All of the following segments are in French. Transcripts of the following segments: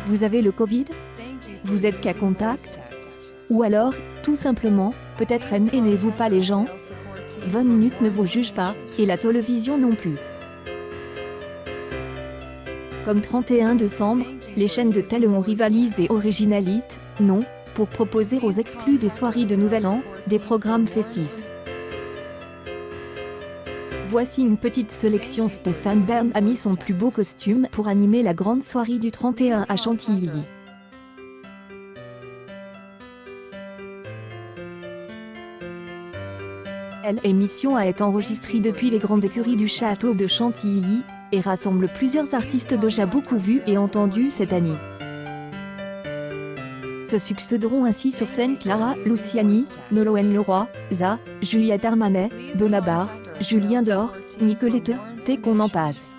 Vous avez le Covid? Vous êtes cas contact? Ou alors, tout simplement, peut-être n'aimez-vous pas les gens? 20 minutes ne vous juge pas, et la télévision non plus. Comme 31 décembre, les chaînes de télé rivalisent des originalités, non, pour proposer aux exclus des soirées de Nouvel An, des programmes festifs. Voici une petite sélection. Stéphane Bern a mis son plus beau costume pour animer la grande soirée du 31 à Chantilly. L'émission a été enregistrée depuis les grandes écuries du château de Chantilly, et rassemble plusieurs artistes déjà beaucoup vus et entendus cette année. Se succéderont ainsi sur scène Clara Luciani, Nolwenn Leroy, ZA, Juliette Armanet, Benabar, Julien Dor, Nicolette, et qu'on en passe.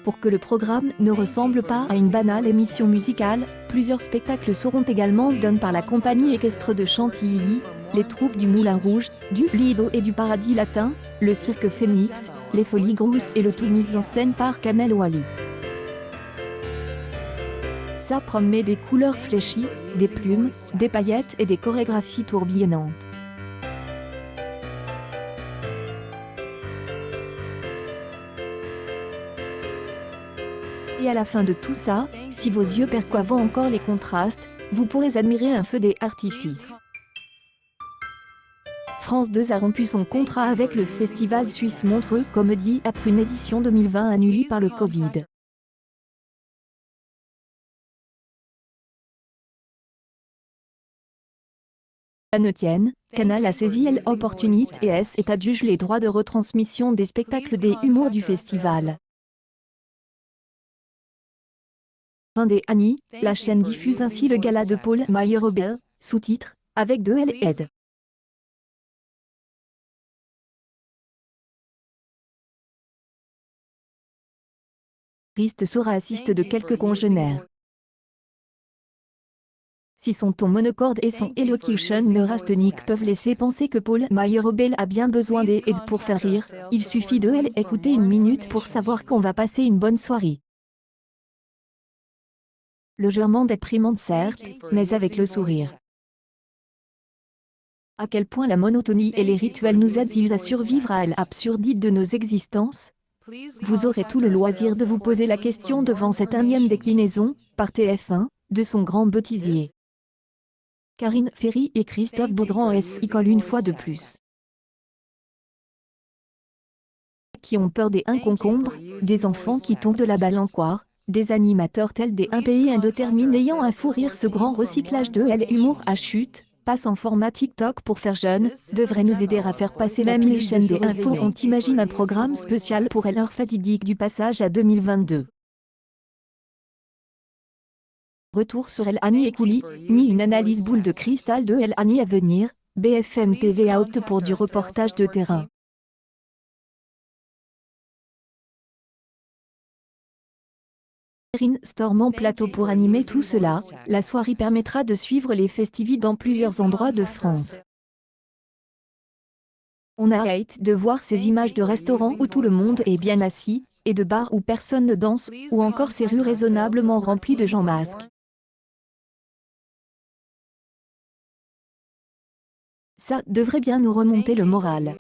Pour que le programme ne ressemble pas à une banale émission musicale, plusieurs spectacles seront également donnés par la compagnie équestre de Chantilly, les troupes du Moulin Rouge, du Lido et du Paradis Latin, le Cirque Phénix, les Folies Grousses et le tout mis en scène par Kamel Ouali. Ça promet des couleurs fléchies, des plumes, des paillettes et des chorégraphies tourbillonnantes. Et à la fin de tout ça, si vos yeux perçoivent encore les contrastes, vous pourrez admirer un feu d'artifice. France 2 a rompu son contrat avec le festival suisse Montreux Comédie après une édition 2020 annulée par le Covid. À Neutienne, Canal a saisi l'opportunité et est adjuge les droits de retransmission des spectacles des humours du festival. Des Annie, la chaîne diffuse ainsi le gala de Paul Mayer-Robert, sous-titre, avec de l'aide. Riste sera assiste de quelques congénères. Si son ton monocorde et son elocution neurasthénique peuvent laisser penser que Paul Mayer-Robert a bien besoin d'aide pour faire rire, il suffit de écouter une minute pour savoir qu'on va passer une bonne soirée. Légèrement déprimante certes, mais avec le sourire. À quel point la monotonie et les rituels nous aident-ils à survivre à l'absurdité de nos existences? Vous aurez tout le loisir de vous poser la question devant cette énième déclinaison, par TF1, de son grand bêtisier. Karine Ferry et Christophe Beaugrand s'y collent une fois de plus. Qui ont peur des concombres, des enfants qui tombent de la balançoire, des animateurs tels des un pays indéterminé ayant à fou rire. Ce grand recyclage de l'humour à chute, passe en format TikTok pour faire jeune, devrait nous aider à faire passer la les chaînes des infos. On imagine un programme spécial pour l'heure fatidique du passage à 2022. Retour sur El Hani et Kouli, ni une analyse boule de cristal de El Hani à venir, BFM TV out pour du reportage de terrain. Storm en plateau pour animer tout cela, la soirée permettra de suivre les festivités dans plusieurs endroits de France. On a hâte de voir ces images de restaurants où tout le monde est bien assis, et de bars où personne ne danse, ou encore ces rues raisonnablement remplies de gens masques. Ça devrait bien nous remonter le moral.